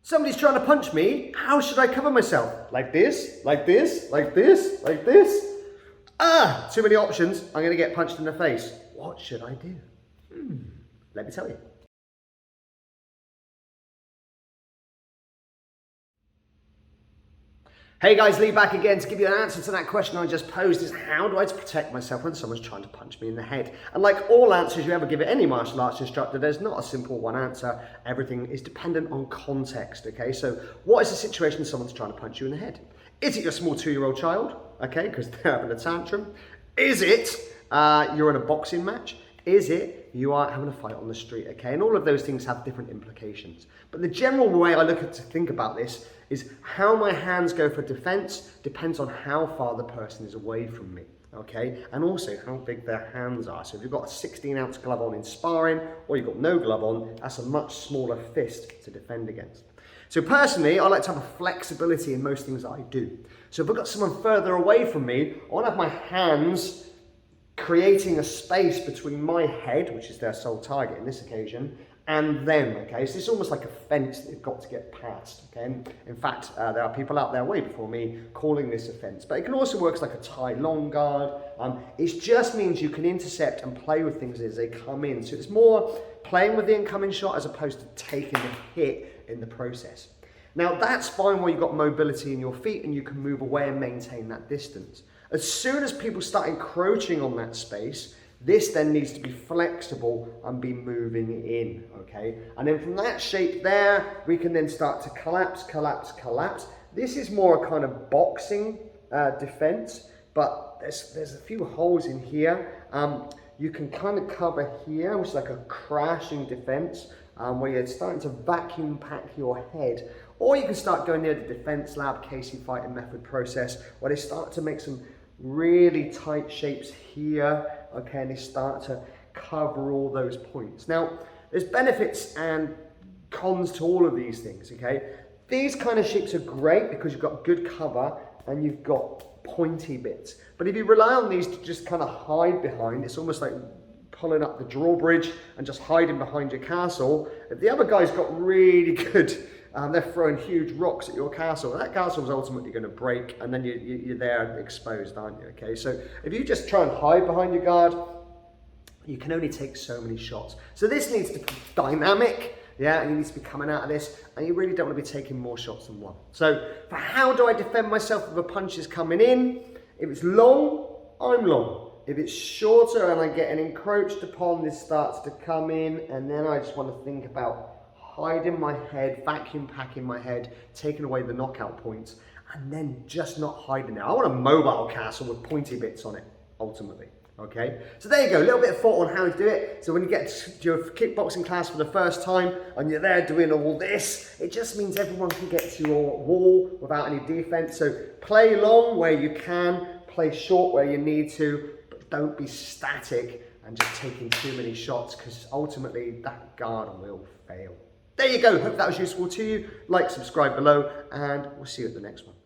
Somebody's trying to punch me, how should I cover myself? Like this, like this, like this, like this? Ah, too many options, I'm gonna get punched in the face. What should I do? Let me tell you. Hey guys, Lee back again to give you an answer to that question I just posed, is how do I protect myself when someone's trying to punch me in the head? And like all answers you ever give any martial arts instructor, there's not a simple one answer. Everything is dependent on context, okay? So what is the situation if someone's trying to punch you in the head? Is it your small 2-year-old child, okay, because they're having a tantrum? Is it you're in a boxing match? Is it you are having a fight on the street, okay? And all of those things have different implications. But the general way I look at to think about this is how my hands go for defense depends on how far the person is away from me, okay? And also how big their hands are. So if you've got a 16-ounce glove on in sparring, or you've got no glove on, that's a much smaller fist to defend against. So personally, I like to have a flexibility in most things that I do. So if I've got someone further away from me, I want to have my hands creating a space between my head, which is their sole target in this occasion, and them, okay? So it's almost like a fence that they've got to get past, okay? And in fact, there are people out there way before me calling this a fence, but it can also work as like a tie long guard. It just means you can intercept and play with things as they come in. So it's more playing with the incoming shot as opposed to taking the hit in the process. Now that's fine where you've got mobility in your feet and you can move away and maintain that distance. As soon as people start encroaching on that space, this then needs to be flexible and be moving in, okay? And then from that shape there, we can then start to collapse, collapse, collapse. This is more a kind of boxing defense, but there's a few holes in here. You can kind of cover here, which is like a crashing defense, where you're starting to vacuum pack your head. Or you can start going near the defense lab, Casey fighting method process, where they start to make some really tight shapes here, okay, and they start to cover all those points. Now, there's benefits and cons to all of these things, okay? These kind of shapes are great because you've got good cover and you've got pointy bits. But if you rely on these to just kind of hide behind, it's almost like pulling up the drawbridge and just hiding behind your castle. If the other guy's got really good, they're throwing huge rocks at your castle, that castle is ultimately going to break, and then you're there exposed, aren't you? Okay, so if you just try and hide behind your guard, you can only take so many shots. So this needs to be dynamic, yeah, and you need to be coming out of this, and you really don't want to be taking more shots than one. So for how do I defend myself if a punch is coming in? If it's long, I'm long. If it's shorter and I get encroached upon, this starts to come in, and then I just want to think about hiding my head, vacuum packing my head, taking away the knockout points, and then just not hiding it. I want a mobile castle with pointy bits on it, ultimately, okay? So there you go, a little bit of thought on how to do it. So when you get to your kickboxing class for the first time, and you're there doing all this, it just means everyone can get to your wall without any defense. So play long where you can, play short where you need to, but don't be static and just taking too many shots, because ultimately that guard will fail. There you go, hope that was useful to you. Like, subscribe below, and we'll see you at the next one.